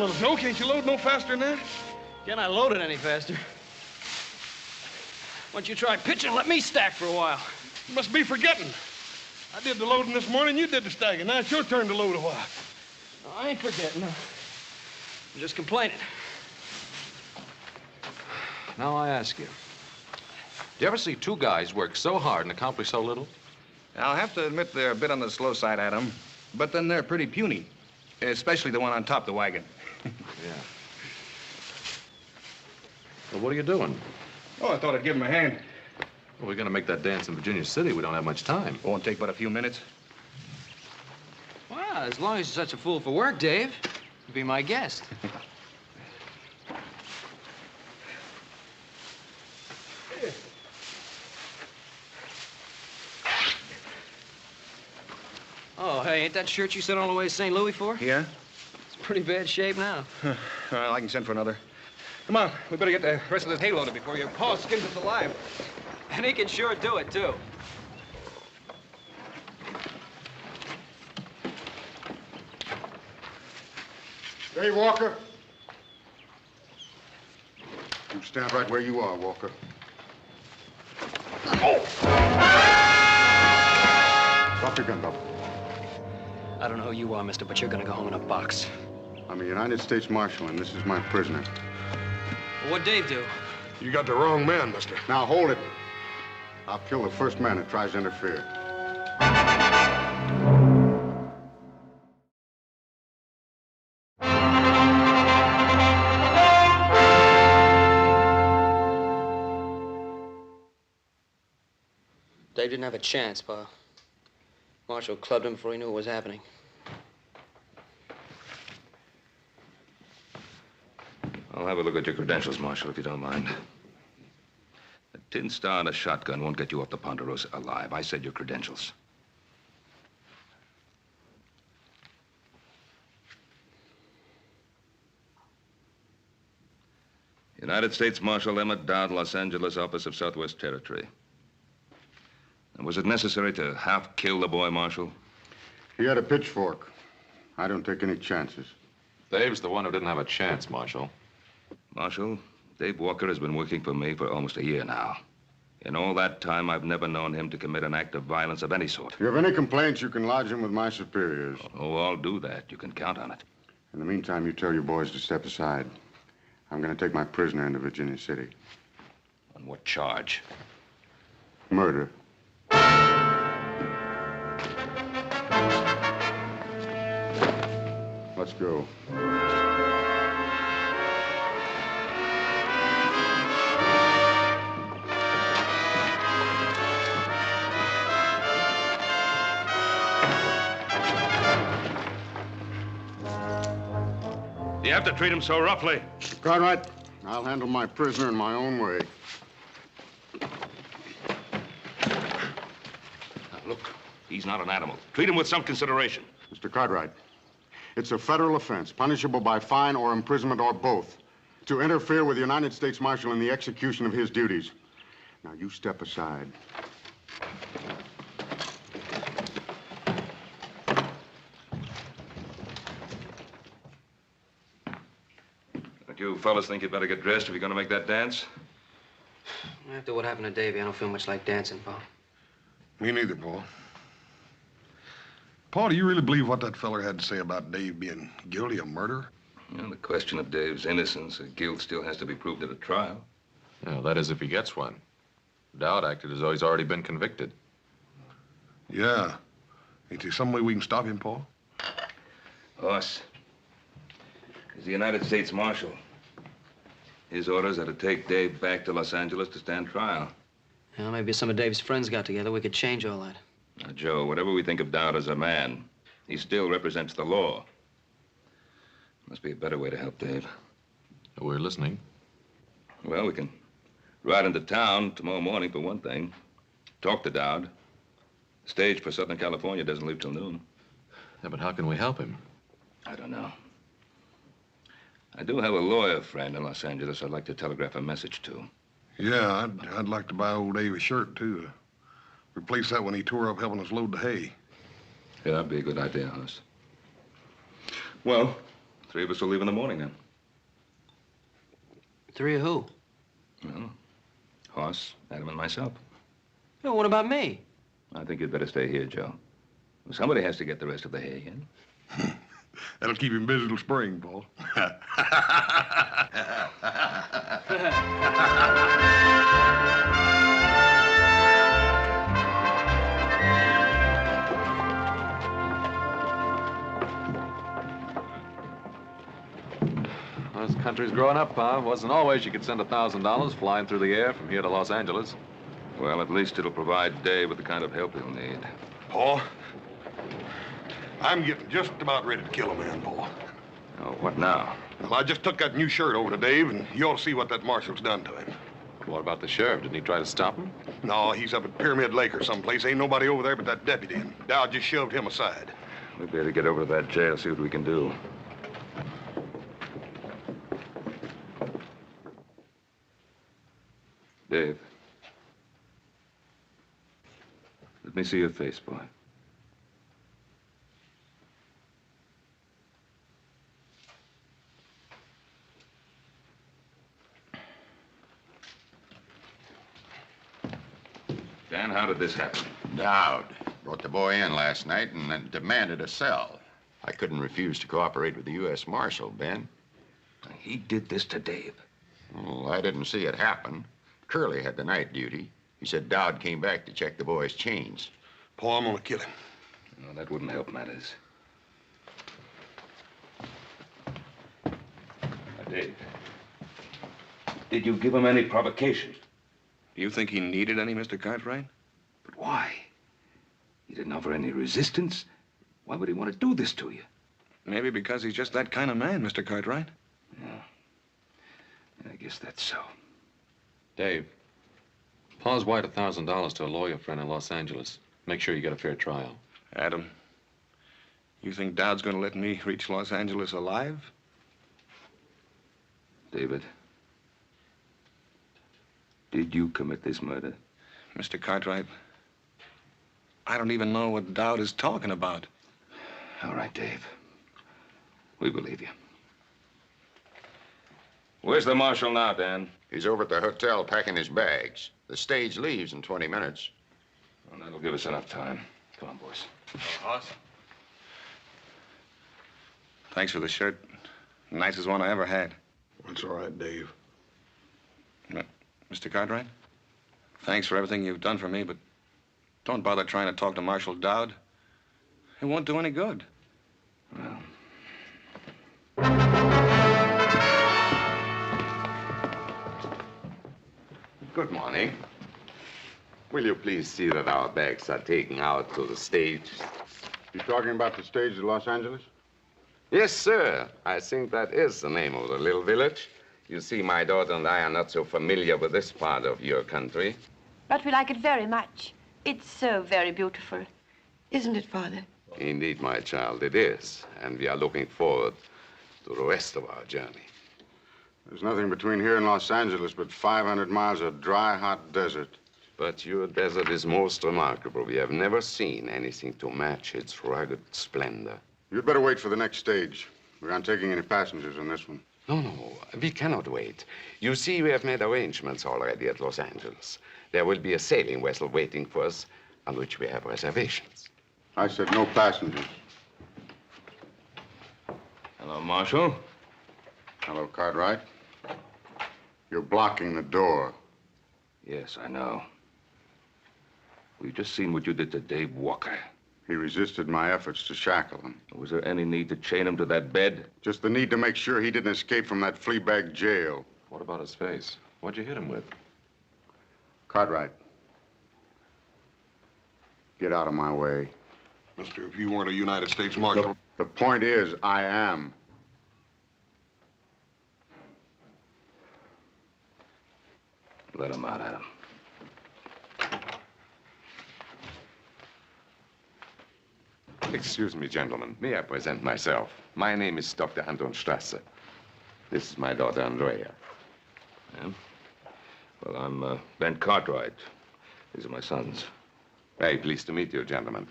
little. No, can't you load no faster than that? Can I load it any faster? Why don't you try pitching? Let me stack for a while. You must be forgetting. I did the loading this morning, you did the stacking. Now it's your turn to load a while. No, I ain't forgetting. I'm just complaining. Now I ask you, do you ever see two guys work so hard and accomplish so little? I'll have to admit they're a bit on the slow side, Adam. But then they're pretty puny, especially the one on top of the wagon. Yeah. Well, what are you doing? Oh, I thought I'd give him a hand. Well, we're going to make that dance in Virginia City. We don't have much time. Won't take but a few minutes. Well, as long as you're such a fool for work, Dave, be my guest. Oh, hey, ain't that shirt you sent all the way to St. Louis for? Yeah? It's pretty bad shape now. Well, I can send for another. Come on, we better get the rest of this hay loaded before your paw skins us alive. And he can sure do it, too. Hey, Walker. You stand right where you are, Walker. Oh! Drop your gun, Bob. I don't know who you are, mister, but you're gonna go home in a box. I'm a United States Marshal, and this is my prisoner. Well, what'd Dave do? You got the wrong man, mister. Now, hold it. I'll kill the first man that tries to interfere. Dave didn't have a chance, Pa. Marshall clubbed him before he knew what was happening. I'll have a look at your credentials, Marshal, if you don't mind. A tin star and a shotgun won't get you off the Ponderosa alive. I said your credentials. United States Marshal Emmett Dowd, Los Angeles, Office of Southwest Territory. And was it necessary to half kill the boy, Marshal? He had a pitchfork. I don't take any chances. Dave's the one who didn't have a chance, Marshal. Marshal, Dave Walker has been working for me for almost a year now. In all that time, I've never known him to commit an act of violence of any sort. If you have any complaints, you can lodge them with my superiors. Oh, I'll do that. You can count on it. In the meantime, you tell your boys to step aside. I'm going to take my prisoner into Virginia City. On what charge? Murder. Let's go. You have to treat him so roughly. Cartwright, I'll handle my prisoner in my own way. Now, look, he's not an animal. Treat him with some consideration. Mr. Cartwright, it's a federal offense, punishable by fine or imprisonment or both, to interfere with the United States Marshal in the execution of his duties. Now, you step aside. Don't you fellas think you'd better get dressed if you're going to make that dance? After what happened to Davey, I don't feel much like dancing, Pa. Me neither, Paul. Paul, do you really believe what that feller had to say about Dave being guilty of murder? Well, the question of Dave's innocence or guilt still has to be proved at a trial. Yeah, that is if he gets one. Dowd acted as though he's already been convicted. Yeah. Ain't there some way we can stop him, Paul? Us. He's the United States Marshal. His orders are to take Dave back to Los Angeles to stand trial. Well, maybe some of Dave's friends got together. We could change all that. Now, Joe, whatever we think of Dowd as a man, he still represents the law. Must be a better way to help Dave. We're listening. Well, we can ride into town tomorrow morning, for one thing. Talk to Dowd. The stage for Southern California doesn't leave till noon. Yeah, but how can we help him? I don't know. I do have a lawyer friend in Los Angeles I'd like to telegraph a message to. Yeah, I'd like to buy old Dave a shirt, too. Replace that when he tore up helping us load the hay. Yeah, that'd be a good idea, Hoss. Well, 3 of us will leave in the morning, then. 3 of who? Well, Hoss, Adam, and myself. No, what about me? I think you'd better stay here, Joe. Somebody has to get the rest of the hay in. That'll keep him busy till spring, Paul. This country's growing up, Pa. Wasn't always you could send $1,000 flying through the air from here to Los Angeles. Well, at least it'll provide Dave with the kind of help he'll need. Paul, I'm getting just about ready to kill a man, Paul. Oh, what now? Well, I just took that new shirt over to Dave, and you ought to see what that marshal's done to him. What about the sheriff? Didn't he try to stop him? No, he's up at Pyramid Lake or someplace. Ain't nobody over there but that deputy, and Dowd just shoved him aside. We better get over to that jail, see what we can do. Dave. Let me see your face, boy. Dan, how did this happen? Dowd brought the boy in last night and then demanded a cell. I couldn't refuse to cooperate with the U.S. Marshal, Ben. He did this to Dave. Well, I didn't see it happen. Curly had the night duty. He said Dowd came back to check the boy's chains. Paul, I'm gonna kill him. No, that wouldn't help matters. Now, Dave, did you give him any provocation? Do you think he needed any, Mr. Cartwright? But why? He didn't offer any resistance. Why would he want to do this to you? Maybe because he's just that kind of man, Mr. Cartwright. Yeah, I guess that's so. Dave, Paul's wired $1,000 to a lawyer friend in Los Angeles. Make sure you get a fair trial. Adam, you think Dowd's gonna let me reach Los Angeles alive? David, did you commit this murder? Mr. Cartwright, I don't even know what Dowd is talking about. All right, Dave. We believe you. Where's the marshal now, Dan? He's over at the hotel packing his bags. The stage leaves in 20 minutes. Well, that'll give us enough time. Come on, boys. Hoss? Thanks for the shirt. Nicest one I ever had. That's all right, Dave. Mr. Cartwright, thanks for everything you've done for me, but don't bother trying to talk to Marshal Dowd. It won't do any good. Well. Good morning. Will you please see that our bags are taken out to the stage? You talking about the stage at Los Angeles? Yes, sir. I think that is the name of the little village. You see, my daughter and I are not so familiar with this part of your country. But we like it very much. It's so very beautiful. Isn't it, Father? Indeed, my child, it is. And we are looking forward to the rest of our journey. There's nothing between here and Los Angeles but 500 miles of dry, hot desert. But your desert is most remarkable. We have never seen anything to match its rugged splendor. You'd better wait for the next stage. We aren't taking any passengers on this one. No, we cannot wait. You see, we have made arrangements already at Los Angeles. There will be a sailing vessel waiting for us on which we have reservations. I said no passengers. Hello, Marshal. Hello, Cartwright. You're blocking the door. Yes, I know. We've just seen what you did to Dave Walker. He resisted my efforts to shackle him. Was there any need to chain him to that bed? Just the need to make sure he didn't escape from that fleabag jail. What about his face? What'd you hit him with? Cartwright. Get out of my way. Mister, if you weren't a United States Marshal... The point is, I am. Let him out, Adam. Excuse me, gentlemen. May I present myself? My name is Dr. Anton Strasser. This is my daughter, Andrea. Yeah? Well, I'm Ben Cartwright. These are my sons. Very pleased to meet you, gentlemen.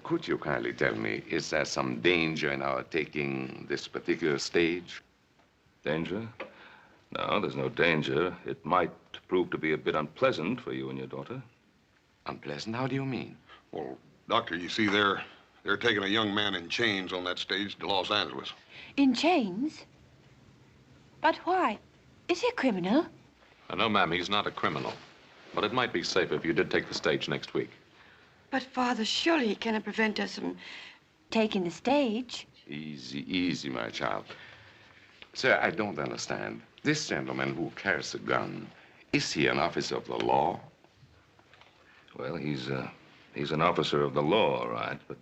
Could you kindly tell me, is there some danger in our taking this particular stage? Danger? No, there's no danger. It might prove to be a bit unpleasant for you and your daughter. Unpleasant? How do you mean? Well, Doctor, you see, they're taking a young man in chains on that stage to Los Angeles. In chains? But why? Is he a criminal? No, ma'am, he's not a criminal. But it might be safer if you did take the stage next week. But, Father, surely he cannot prevent us from... Taking the stage? Easy, easy, my child. Sir, I don't understand. This gentleman who carries a gun, is he an officer of the law? Well, he's an officer of the law, all right, but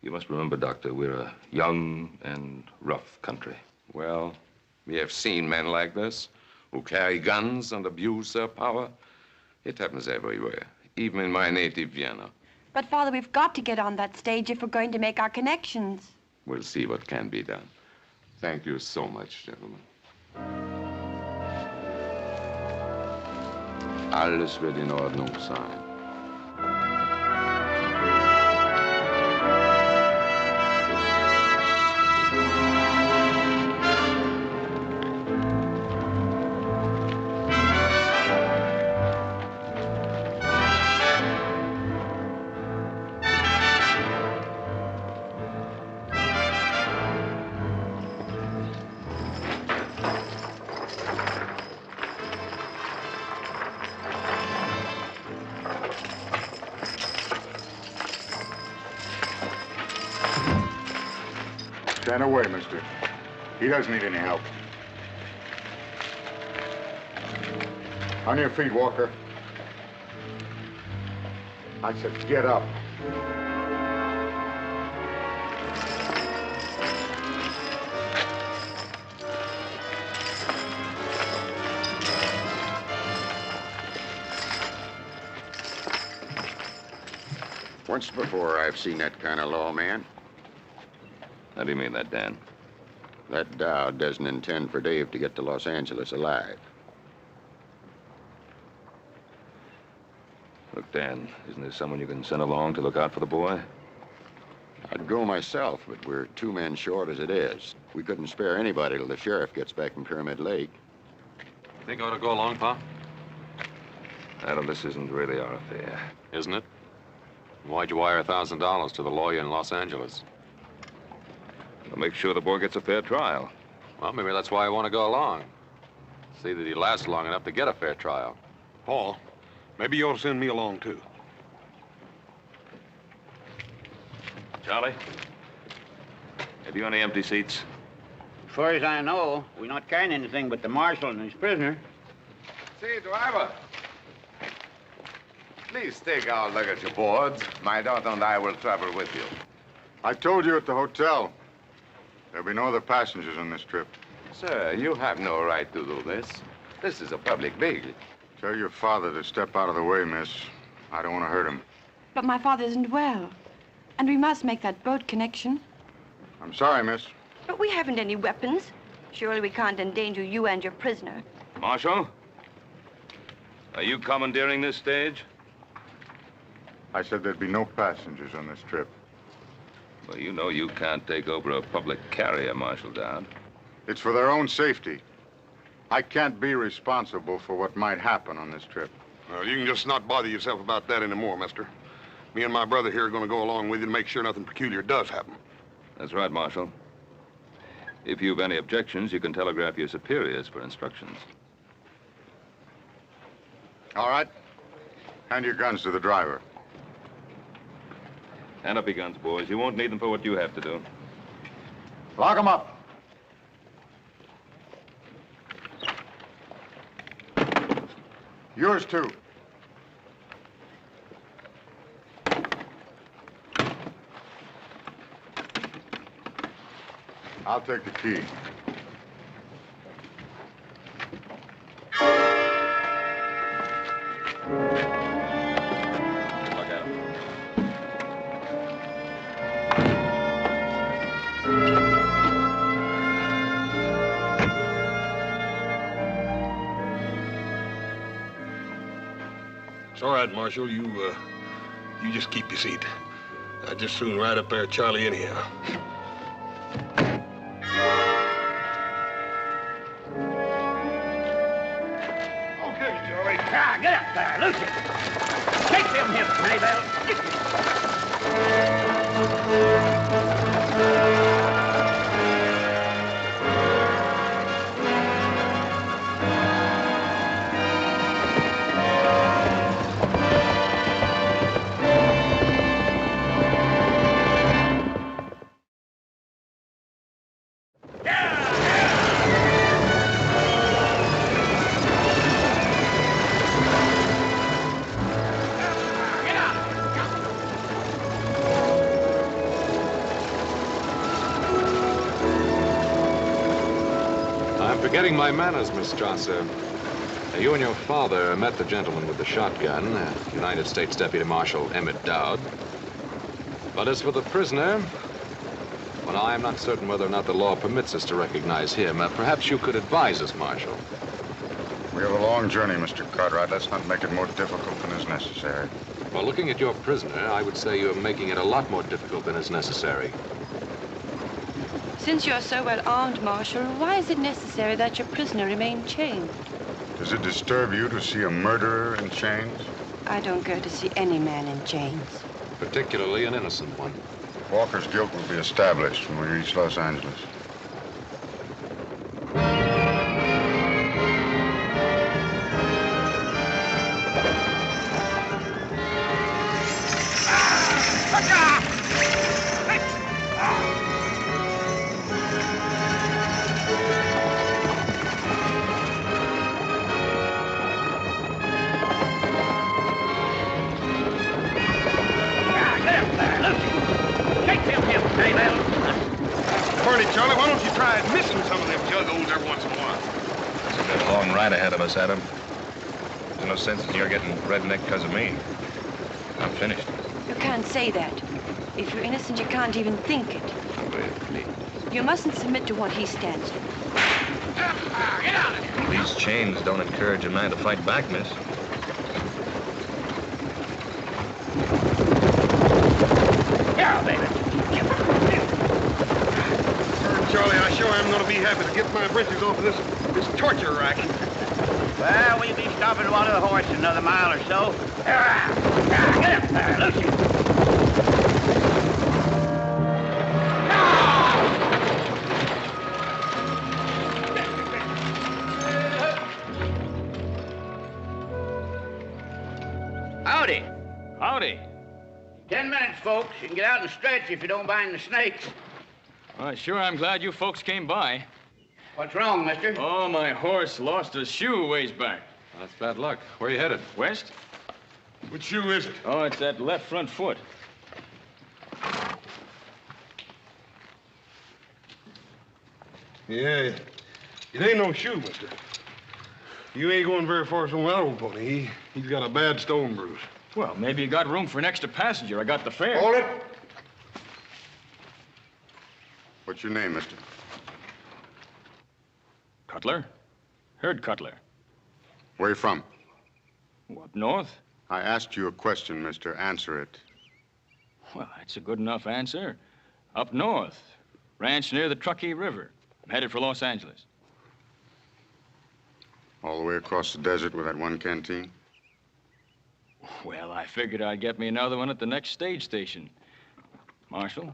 you must remember, Doctor, we're a young and rough country. Well, we have seen men like this who carry guns and abuse their power. It happens everywhere, even in my native Vienna. But, Father, we've got to get on that stage if we're going to make our connections. We'll see what can be done. Thank you so much, gentlemen. Alles wird in Ordnung sein. Stand away, mister. He doesn't need any help. On your feet, Walker. I said get up. Once before, I've seen that kind of law, man. How do you mean that, Dan? That Dowd doesn't intend for Dave to get to Los Angeles alive. Look, Dan, isn't there someone you can send along to look out for the boy? I'd go myself, but we're 2 men short as it is. We couldn't spare anybody till the sheriff gets back from Pyramid Lake. Think I ought to go along, Pa? Adam, this isn't really our affair. Isn't it? Why'd you wire $1,000 to the lawyer in Los Angeles? We'll make sure the boy gets a fair trial. Well, maybe that's why I want to go along. See that he lasts long enough to get a fair trial. Paul, maybe you ought to send me along, too. Charlie, have you any empty seats? As far as I know, we're not carrying anything but the marshal and his prisoner. Say, driver. Please take our luggage aboard. My daughter and I will travel with you. I told you at the hotel. There'll be no other passengers on this trip. Sir, you have no right to do this. This is a public vehicle. Tell your father to step out of the way, miss. I don't want to hurt him. But my father isn't well. And we must make that boat connection. I'm sorry, miss. But we haven't any weapons. Surely we can't endanger you and your prisoner. Marshal? Are you commandeering this stage? I said there'd be no passengers on this trip. Well, you know you can't take over a public carrier, Marshal Dowd. It's for their own safety. I can't be responsible for what might happen on this trip. Well, you can just not bother yourself about that anymore, mister. Me and my brother here are going to go along with you to make sure nothing peculiar does happen. That's right, Marshal. If you've any objections, you can telegraph your superiors for instructions. All right. Hand your guns to the driver. Hand up your guns, boys. You won't need them for what you have to do. Lock them up. Yours, too. I'll take the key. Look out. It's all right, Marshal. You just keep your seat. I'd just soon ride up there, Charlie, anyhow. Okay, Charlie. Ah, get up there, Lucy. Shake them hips, Maybell. Forgetting my manners, Miss Strasser. You and your father met the gentleman with the shotgun, United States Deputy Marshal Emmett Dowd. But as for the prisoner, well, I am not certain whether or not the law permits us to recognize him. Perhaps you could advise us, Marshal. We have a long journey, Mr. Cartwright. Let's not make it more difficult than is necessary. Well, looking at your prisoner, I would say you're making it a lot more difficult than is necessary. Since you're so well armed, Marshal, why is it necessary that your prisoner remain chained? Does it disturb you to see a murderer in chains? I don't go to see any man in chains. Particularly an innocent one. Walker's guilt will be established when we reach Los Angeles. Charlie, why don't you try missing some of them juggos every once in a while? We've got a long ride ahead of us, Adam. There's no sense in your getting redneck because of me. I'm finished. You can't say that. If you're innocent, you can't even think it. Please. You mustn't submit to what he stands for. Get out of here. These chains don't encourage a man to fight back, miss. Here, baby. Charlie, I sure am going to be happy to get my britches off of this torture rack. Well, we'll be stopping to water the horse in another mile or so. Get up there, Lucy. Howdy. Howdy. 10 minutes, folks. You can get out and stretch if you don't mind the snakes. Well, sure, I'm glad you folks came by. What's wrong, mister? Oh, my horse lost a shoe ways back. That's bad luck. Where are you headed? West? Which shoe is it? Oh, it's that left front foot. Yeah, it ain't no shoe, mister. You ain't going very far from that old pony. He's got a bad stone bruise. Well, maybe you got room for an extra passenger. I got the fare. Hold it. What's your name, mister? Cutler? Herd Cutler. Where you from? Up north? I asked you a question, mister. Answer it. Well, that's a good enough answer. Up north. Ranch near the Truckee River. I'm headed for Los Angeles. All the way across the desert with that one canteen? Well, I figured I'd get me another one at the next stage station. Marshal?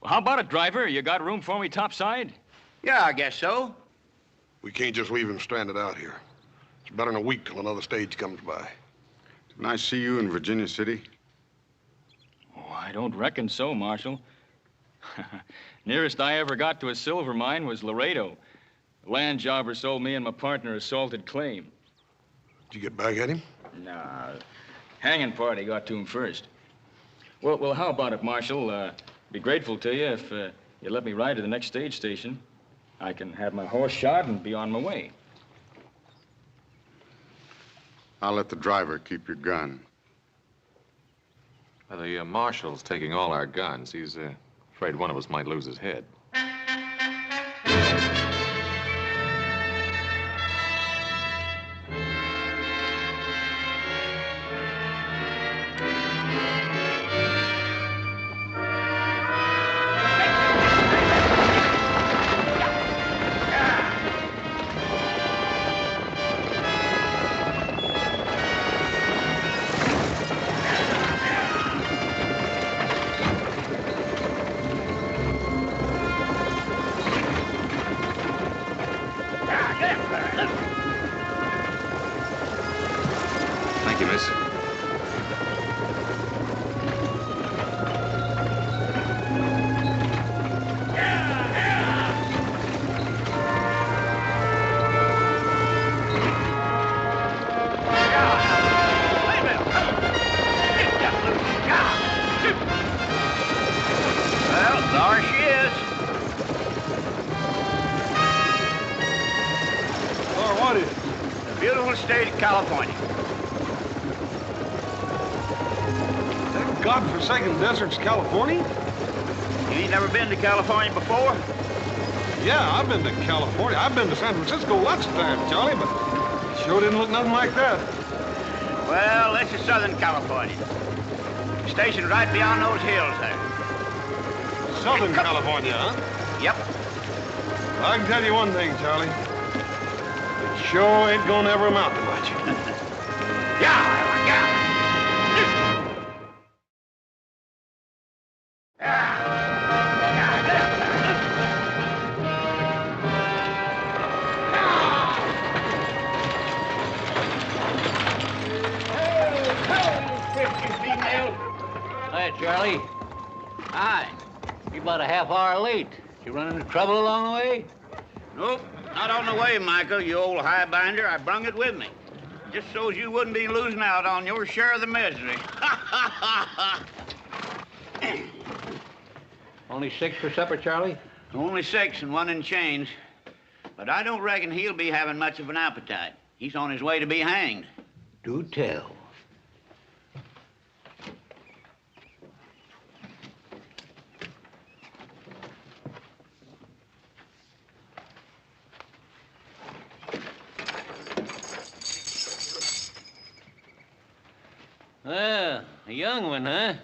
Well, how about it, driver? You got room for me topside? Yeah, I guess so. We can't just leave him stranded out here. It's better than a week till another stage comes by. Didn't I see you in Virginia City? Oh, I don't reckon so, Marshal. Nearest I ever got to a silver mine was Laredo. The land jobber sold me and my partner a salted claim. Did you get back at him? Nah, hanging party got to him first. Well, how about it, Marshal? Be grateful to you if you let me ride to the next stage station. I can have my horse shod and be on my way. I'll let the driver keep your gun. Well, the marshal's taking all our guns. He's afraid one of us might lose his head. California. That godforsaken desert's California? You ain't never been to California before? Yeah, I've been to California. I've been to San Francisco lots of times, Charlie, but it sure didn't look nothing like that. Well, this is Southern California. Stationed right beyond those hills there. Southern California, huh? Yep. I can tell you one thing, Charlie. It sure ain't gonna ever amount to much. Yeah. Hi, Charlie. Hi. You're about a half hour late. You run into trouble along the way? Nope, not on the way, Michael, you old highbinder. I brung it with me. Just so's you wouldn't be losing out on your share of the misery. Only 6 for supper, Charlie? Only 6 and 1 in change. But I don't reckon he'll be having much of an appetite. He's on his way to be hanged. Do tell. Well, a young one, huh?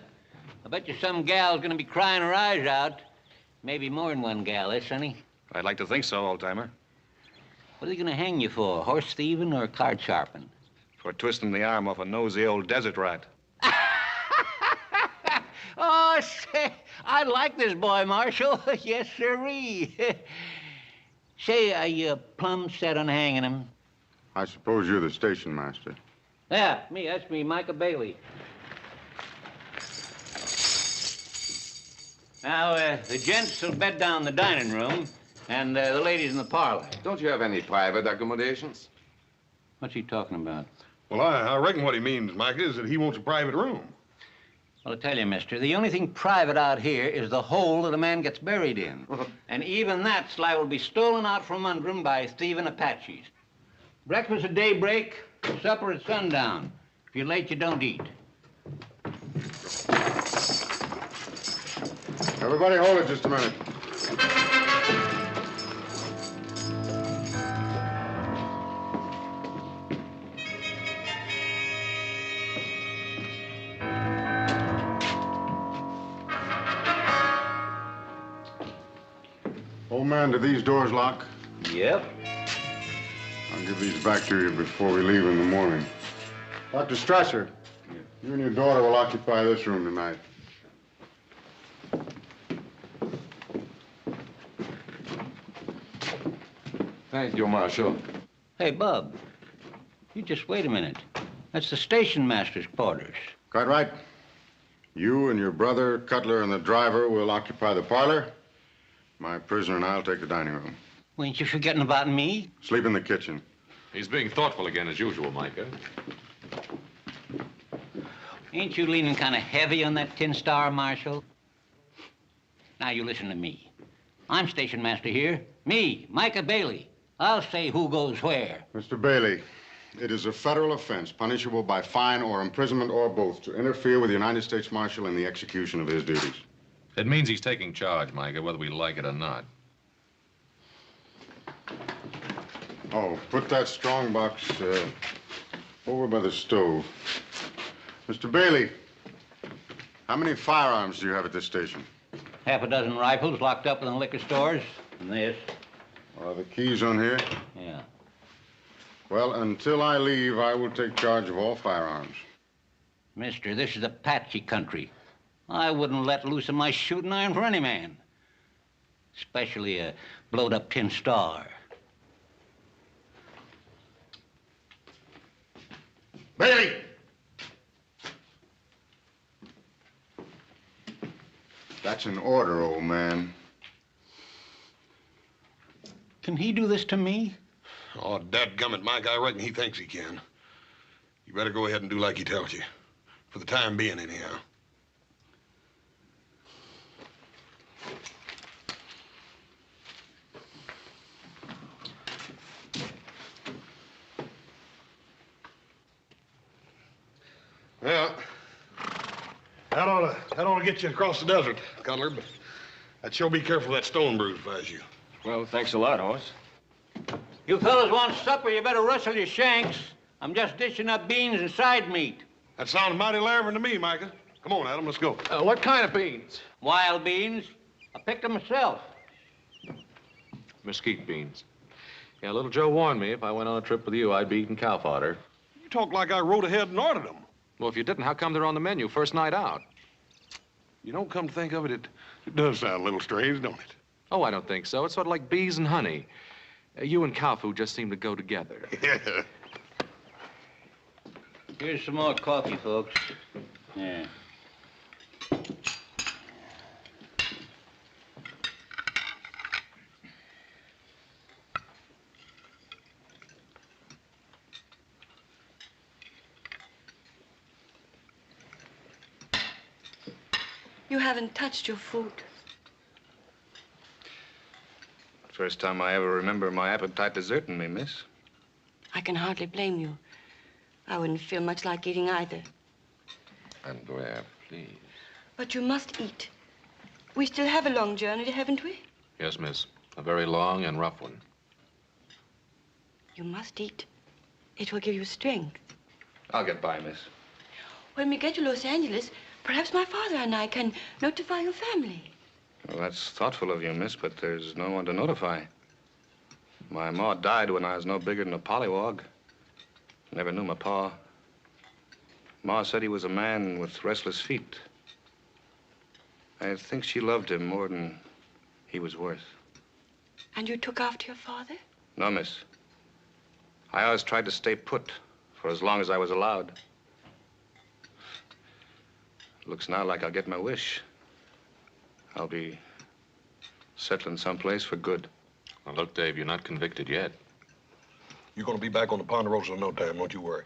I bet you some gal's gonna be crying her eyes out. Maybe more than one gal, eh, Sonny? I'd like to think so, old-timer. What are they gonna hang you for, horse thieving or card sharping? For twisting the arm off a nosy old desert rat. Oh, say, I like this boy, Marshal. Yes, sirree. Say, are you plumb set on hanging him? I suppose you're the station master. Yeah, me. That's me, Micah Bailey. Now, the gents will bed down in the dining room, and the ladies in the parlor. Don't you have any private accommodations? What's he talking about? Well, I reckon what he means, Mike, is that he wants a private room. Well, I tell you, mister, the only thing private out here is the hole that a man gets buried in. And even that's liable to be stolen out from under him by thieving Apaches. Breakfast at daybreak, supper at sundown. If you're late, you don't eat. Everybody hold it just a minute. Old man, do these doors lock? Yep. I'll give these back to you before we leave in the morning. Dr. Strasser, you and your daughter will occupy this room tonight. Thank you, Marshal. Hey, Bub, you just wait a minute. That's the station master's quarters. Cartwright, you and your brother, Cutler, and the driver will occupy the parlor. My prisoner and I'll take the dining room. Well, ain't you forgetting about me? Sleep in the kitchen. He's being thoughtful again, as usual, Micah. Ain't you leaning kind of heavy on that tin star, Marshal? Now, you listen to me. I'm station master here. Me, Micah Bailey. I'll say who goes where. Mr. Bailey, it is a federal offense punishable by fine or imprisonment or both to interfere with the United States Marshal in the execution of his duties. It means he's taking charge, Micah, whether we like it or not. Oh, put that strong box over by the stove. Mr. Bailey, how many firearms do you have at this station? Half a dozen rifles locked up in the liquor stores. And this. Are the keys on here? Yeah. Well, until I leave, I will take charge of all firearms. Mister, this is Apache country. I wouldn't let loose of my shooting iron for any man. Especially a blowed-up tin star. Bailey! That's an order, old man. Can he do this to me? Oh, dadgummit, Mike, I reckon he thinks he can. You better go ahead and do like he tells you. For the time being, anyhow. That ought to get you across the desert, Cutler, but I'd sure be careful of that stone bruise if I was you. Well, thanks a lot, Hoss. You fellas want supper, you better rustle your shanks. I'm just dishing up beans and side meat. That sounds mighty lavering to me, Micah. Come on, Adam, let's go. What kind of beans? Wild beans. I picked them myself. Mesquite beans. Yeah, little Joe warned me if I went on a trip with you, I'd be eating cow fodder. You talk like I rode ahead and ordered them. Well, if you didn't, how come they're on the menu first night out? You don't come to think of it, it does sound a little strange, don't it? Oh, I don't think so. It's sort of like bees and honey. You and cow food just seem to go together. Yeah. Here's some more coffee, folks. Yeah. You haven't touched your food. First time I ever remember my appetite deserting me, miss. I can hardly blame you. I wouldn't feel much like eating either. Andrea, please. But you must eat. We still have a long journey, haven't we? Yes, miss. A very long and rough one. You must eat. It will give you strength. I'll get by, miss. When we get to Los Angeles, perhaps my father and I can notify your family. Well, that's thoughtful of you, miss, but there's no one to notify. My ma died when I was no bigger than a pollywog. Never knew my pa. Ma said he was a man with restless feet. I think she loved him more than he was worth. And you took after your father? No, miss. I always tried to stay put for as long as I was allowed. Looks now like I'll get my wish. I'll be settling someplace for good. Well, look, Dave, you're not convicted yet. You're going to be back on the Ponderosa in no time, don't you worry.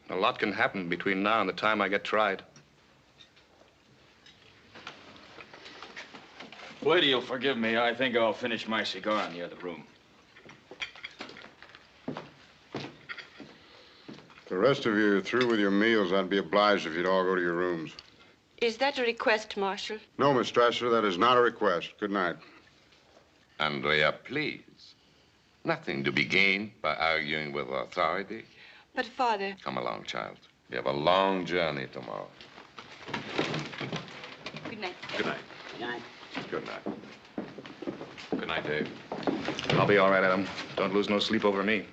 A lot can happen between now and the time I get tried. Lady, you'll forgive me. I think I'll finish my cigar in the other room. If the rest of you are through with your meals, I'd be obliged if you'd all go to your rooms. Is that a request, Marshal? No, Miss Strasser, that is not a request. Good night. Andrea, please. Nothing to be gained by arguing with authority. But, Father... Come along, child. We have a long journey tomorrow. Good night. Good night. Good night. Good night. Good night, Dave. I'll be all right, Adam. Don't lose no sleep over me.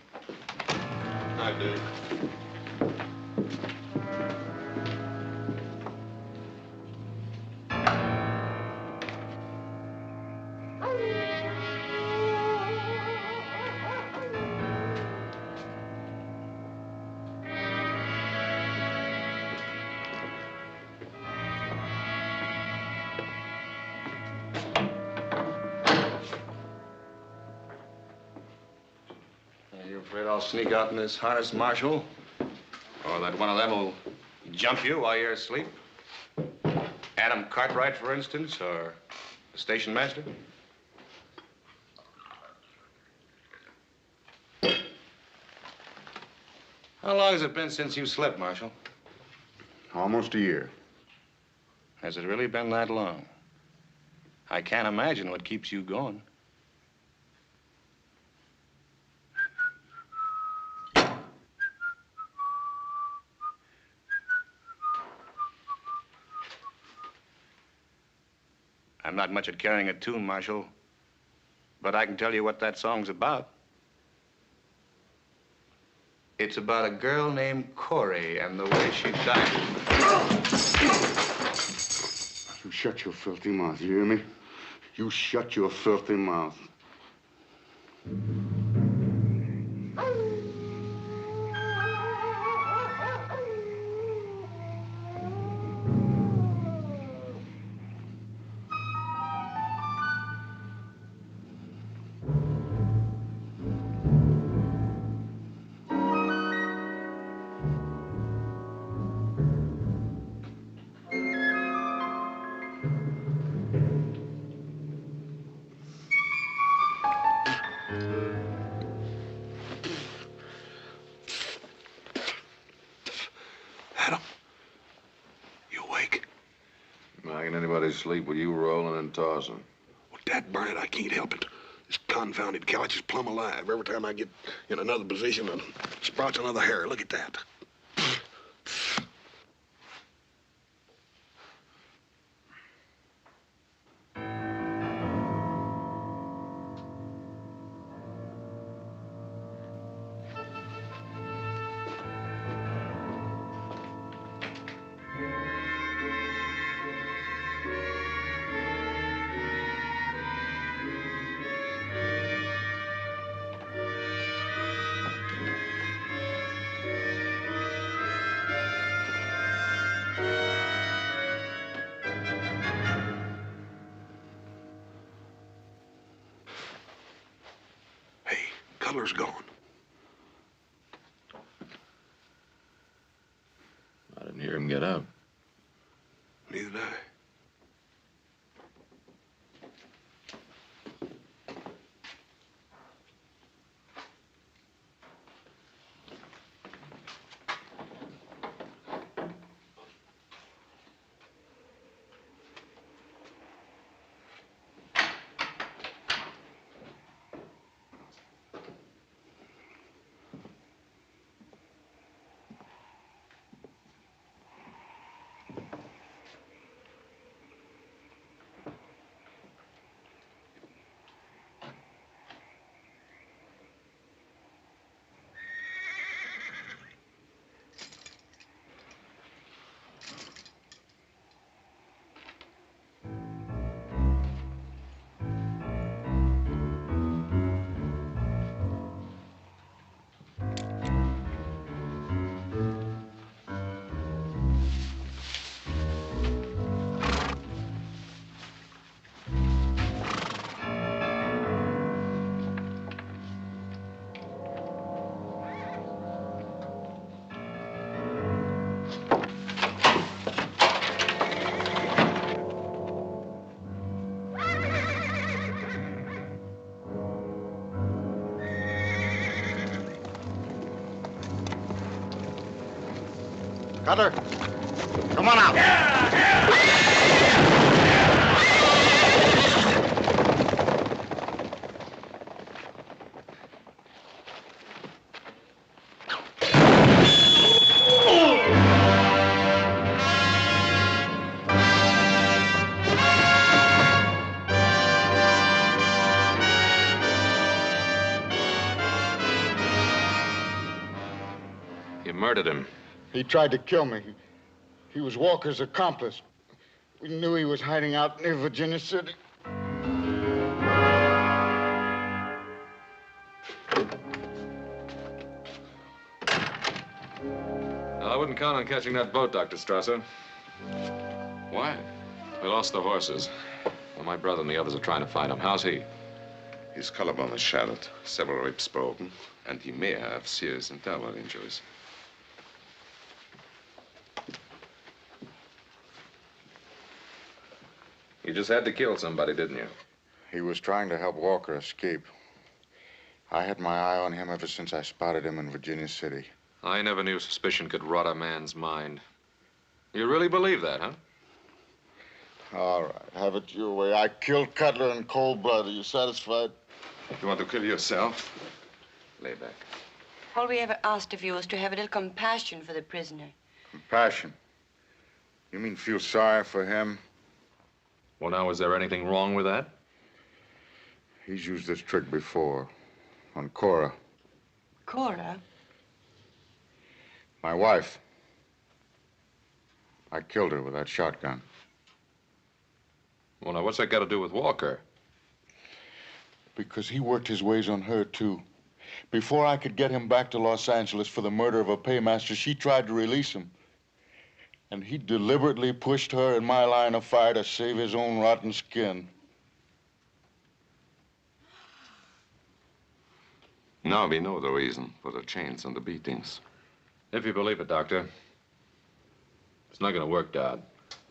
Night, Dave. Are you afraid I'll sneak out in this harness, Marshal? Or that one of them will jump you while you're asleep? Adam Cartwright, for instance, or the station master? How long has it been since you slept, Marshal? Almost a year. Has it really been that long? I can't imagine what keeps you going. I'm not much at carrying a tune, Marshal, but I can tell you what that song's about. It's about a girl named Corey and the way she died. You shut your filthy mouth, you hear me? You shut your filthy mouth. Making anybody sleep with you rolling and tossing. Well, dad burn it, I can't help it. This confounded couch is plumb alive. Every time I get in another position, it sprouts another hair. Look at that. Cutler's gone. I didn't hear him get up. Neither did I. Cutler, come on out. You murdered him. He tried to kill me. He was Walker's accomplice. We knew he was hiding out near Virginia City. I wouldn't count on catching that boat, Dr. Strasser. Why? We lost the horses. Well, my brother and the others are trying to find him. How's he? His collarbone is shattered, several ribs broken, and he may have serious internal injuries. You just had to kill somebody, didn't you? He was trying to help Walker escape. I had my eye on him ever since I spotted him in Virginia City. I never knew suspicion could rot a man's mind. You really believe that, huh? All right, have it your way. I killed Cutler in cold blood. Are you satisfied? You want to kill yourself? Lay back. All we ever asked of you was to have a little compassion for the prisoner. Compassion? You mean feel sorry for him? Well, now, is there anything wrong with that? He's used this trick before. On Cora. Cora? My wife. I killed her with that shotgun. Well, now, what's that got to do with Walker? Because he worked his ways on her, too. Before I could get him back to Los Angeles for the murder of a paymaster, she tried to release him. And he deliberately pushed her in my line of fire to save his own rotten skin. Now we know the reason for the chains and the beatings. If you believe it, Doctor. It's not going to work, Dodd.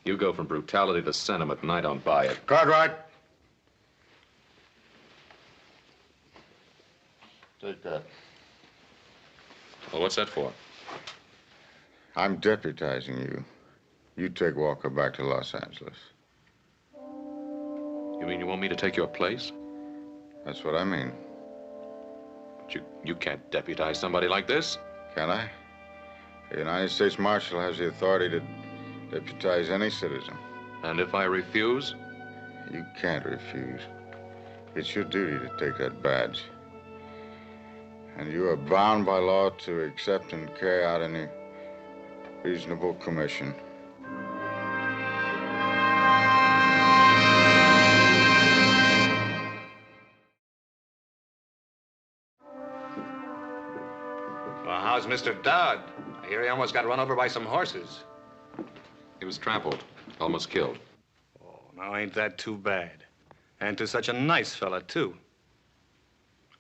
You go from brutality to sentiment, and I don't buy it. Cartwright. Take that. Well, what's that for? I'm deputizing you. You take Walker back to Los Angeles. You mean you want me to take your place? That's what I mean. But you can't deputize somebody like this. Can I? The United States Marshal has the authority to deputize any citizen. And if I refuse? You can't refuse. It's your duty to take that badge. And you are bound by law to accept and carry out any reasonable commission. Well, how's Mr. Dowd? I hear he almost got run over by some horses. He was trampled, almost killed. Oh, now ain't that too bad? And to such a nice fella, too.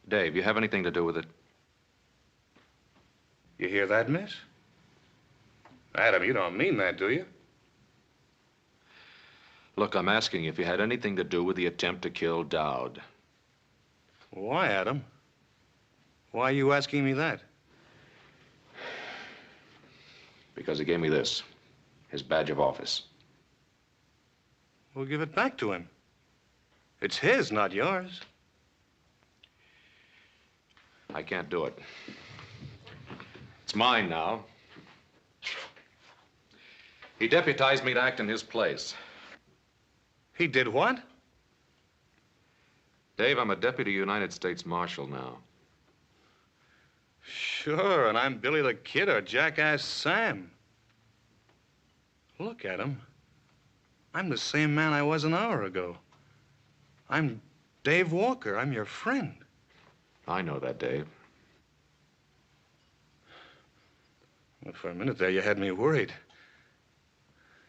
Dave, you have anything to do with it? You hear that, miss? Adam, you don't mean that, do you? Look, I'm asking if you had anything to do with the attempt to kill Dowd. Why, Adam? Why are you asking me that? Because he gave me this, his badge of office. We'll give it back to him. It's his, not yours. I can't do it. It's mine now. He deputized me to act in his place. He did what? Dave, I'm a deputy United States Marshal now. Sure, and I'm Billy the Kid or Jackass Sam. Look at him. I'm the same man I was an hour ago. I'm Dave Walker. I'm your friend. I know that, Dave. Well, for a minute there, you had me worried.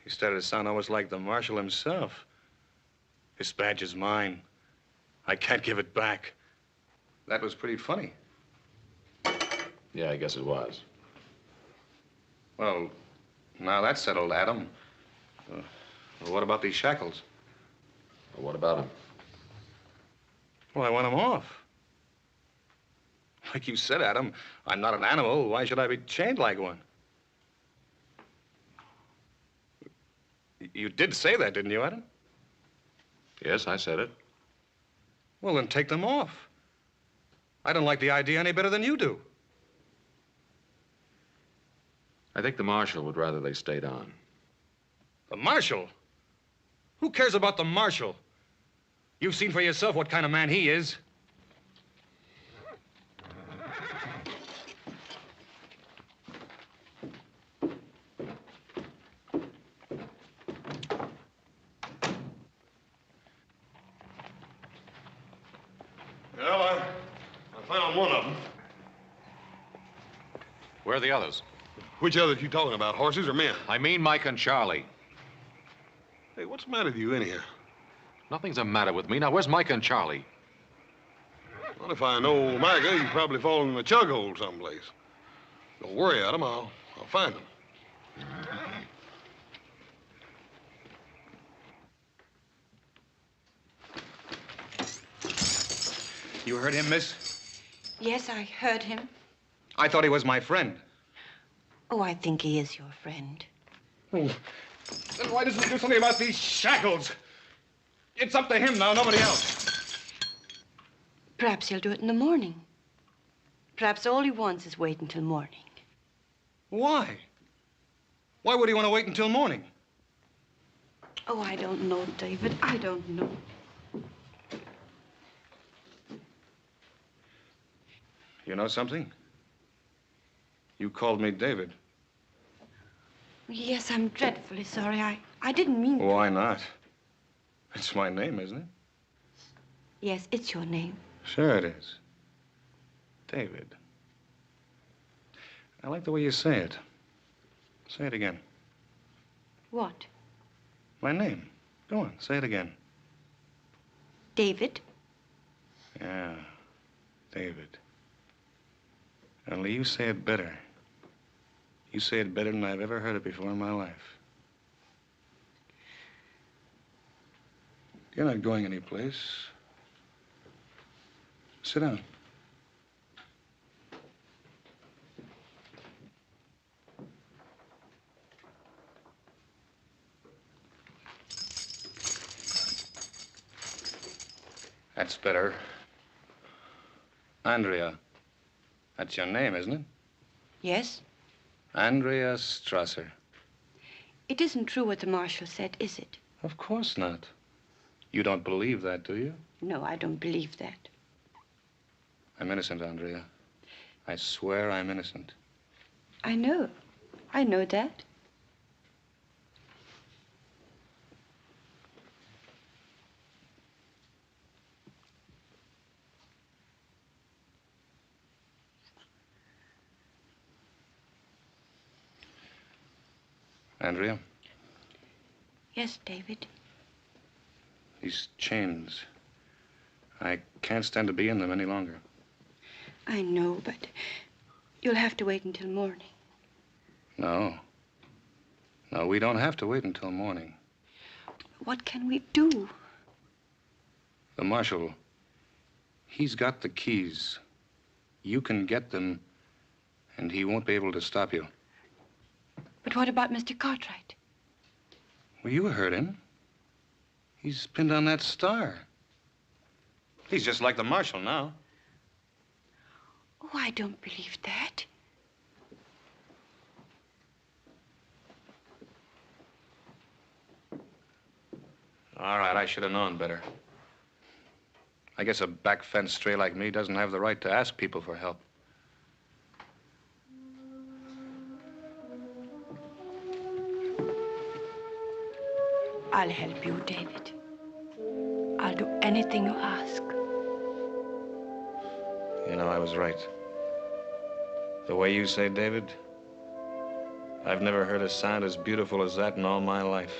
You started to sound almost like the marshal himself. This badge is mine. I can't give it back. That was pretty funny. Yeah, I guess it was. Well, now that's settled, Adam. Well, what about these shackles? Well, what about him? Well, I want them off. Like you said, Adam, I'm not an animal. Why should I be chained like one? You did say that, didn't you, Adam? Yes, I said it. Well, then take them off. I don't like the idea any better than you do. I think the marshal would rather they stayed on. The marshal? Who cares about the marshal? You've seen for yourself what kind of man he is. Well, I found one of them. Where are the others? Which others you talking about, horses or men? I mean Mike and Charlie. Hey, what's the matter with you anyhow? Nothing's the matter with me. Now, where's Mike and Charlie? Well, if I know Micah, he's probably fallen in a chug hole someplace. Don't worry, Adam. I'll find him. You heard him, miss? Yes, I heard him. I thought he was my friend. Oh, I think he is your friend. Oh. Then why doesn't he do something about these shackles? It's up to him now, nobody else. Perhaps he'll do it in the morning. Perhaps all he wants is wait until morning. Why? Why would he want to wait until morning? Oh, I don't know, David. I don't know. You know something? You called me David. Yes, I'm dreadfully sorry. I didn't mean to. Why not? It's my name, isn't it? Yes, it's your name. Sure it is. David. I like the way you say it. Say it again. What? My name. Go on, say it again. David? Yeah, David. Only you say it better. You say it better than I've ever heard it before in my life. You're not going anyplace. Sit down. That's better. Andrea. That's your name, isn't it? Yes? Andrea Strasser. It isn't true what the marshal said, is it? Of course not. You don't believe that, do you? No, I don't believe that. I'm innocent, Andrea. I swear I'm innocent. I know. I know that. Andrea? Yes, David. These chains. I can't stand to be in them any longer. I know, but you'll have to wait until morning. No. No, we don't have to wait until morning. What can we do? The marshal, he's got the keys. You can get them, and he won't be able to stop you. But what about Mr. Cartwright? Well, you heard him. He's pinned on that star. He's just like the marshal now. Oh, I don't believe that. All right, I should have known better. I guess a back fence stray like me doesn't have the right to ask people for help. I'll help you, David. I'll do anything you ask. You know, I was right. The way you say David, I've never heard a sound as beautiful as that in all my life.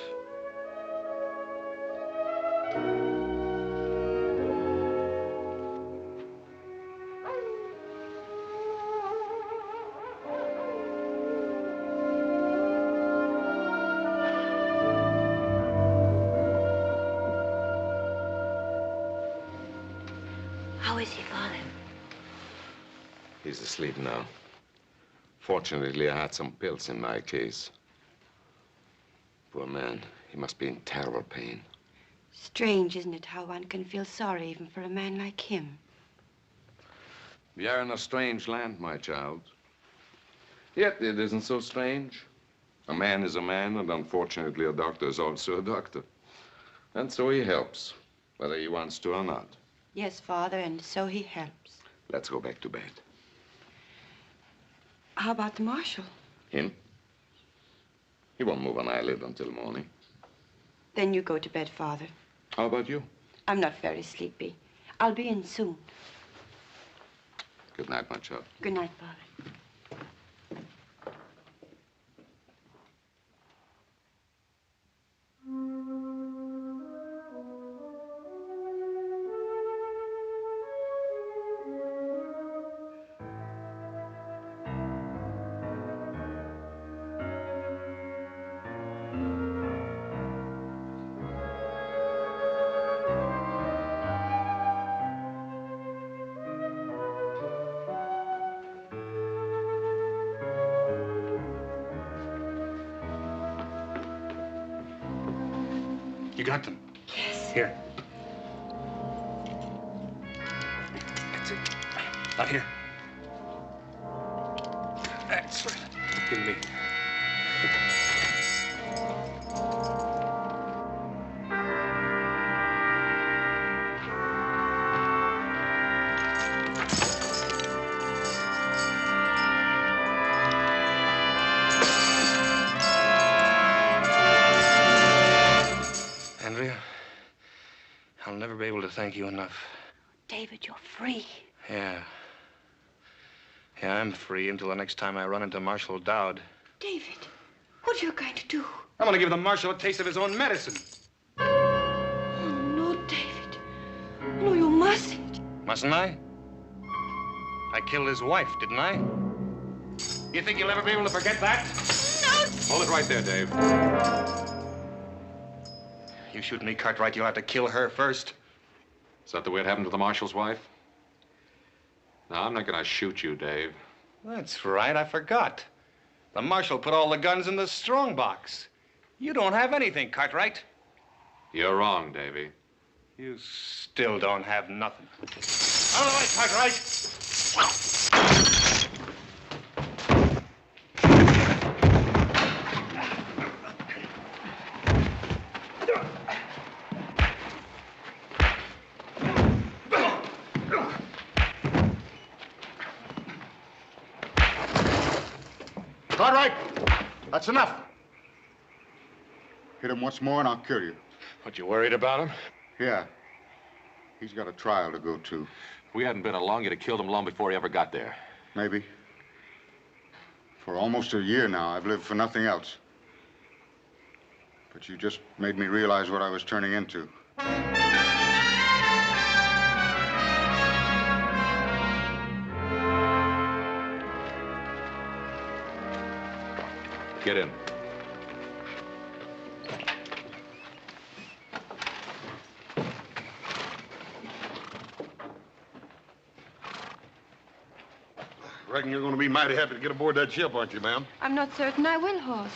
How is he, Father? He's asleep now. Fortunately, I had some pills in my case. Poor man. He must be in terrible pain. Strange, isn't it, how one can feel sorry even for a man like him? We are in a strange land, my child. Yet it isn't so strange. A man is a man, and unfortunately, a doctor is also a doctor. And so he helps, whether he wants to or not. Yes, Father, and so he helps. Let's go back to bed. How about the marshal? Him? He won't move an eyelid until morning. Then you go to bed, Father. How about you? I'm not very sleepy. I'll be in soon. Good night, my child. Good night, Father. You got them? Yes. Here. That's it. Out here. That's right. Give me. Andrea, I'll never be able to thank you enough. David, you're free. Yeah. Yeah, I'm free until the next time I run into Marshal Dowd. David, what are you going to do? I'm going to give the Marshal a taste of his own medicine. Oh, no, David. No, you mustn't. Mustn't I? I killed his wife, didn't I? You think you'll ever be able to forget that? Hold it right there, Dave. You shoot me, Cartwright, you'll have to kill her first. Is that the way it happened to the marshal's wife? No, I'm not gonna shoot you, Dave. That's right, I forgot. The Marshal put all the guns in the strong box. You don't have anything, Cartwright. You're wrong, Davy. You still don't have nothing. Out of the way, Cartwright! Cartwright, that's enough. Hit him once more and I'll kill you. What, you worried about him? Yeah. He's got a trial to go to. If we hadn't been along, you'd have killed him long before he ever got there. Maybe. For almost a year now, I've lived for nothing else. But you just made me realize what I was turning into. Get in. Reckon you're going to be mighty happy to get aboard that ship, aren't you, ma'am? I'm not certain I will, Hoss.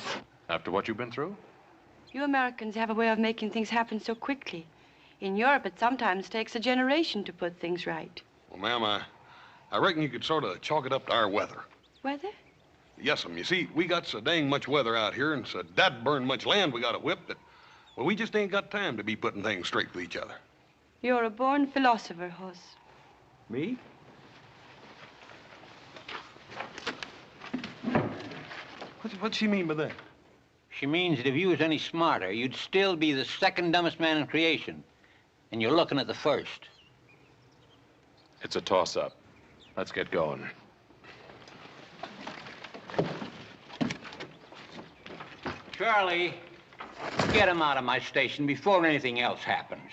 After what you've been through? You Americans have a way of making things happen so quickly. In Europe, it sometimes takes a generation to put things right. Well, ma'am, I reckon you could sort of chalk it up to our weather. Weather? Yes'm. You see, we got so dang much weather out here and so that burn much land we got to whip that, well, we just ain't got time to be putting things straight with each other. You're a born philosopher, Hoss. Me? What's she mean by that? She means that if you was any smarter, you'd still be the second dumbest man in creation. And you're looking at the first. It's a toss-up. Let's get going. Charlie, get him out of my station before anything else happens.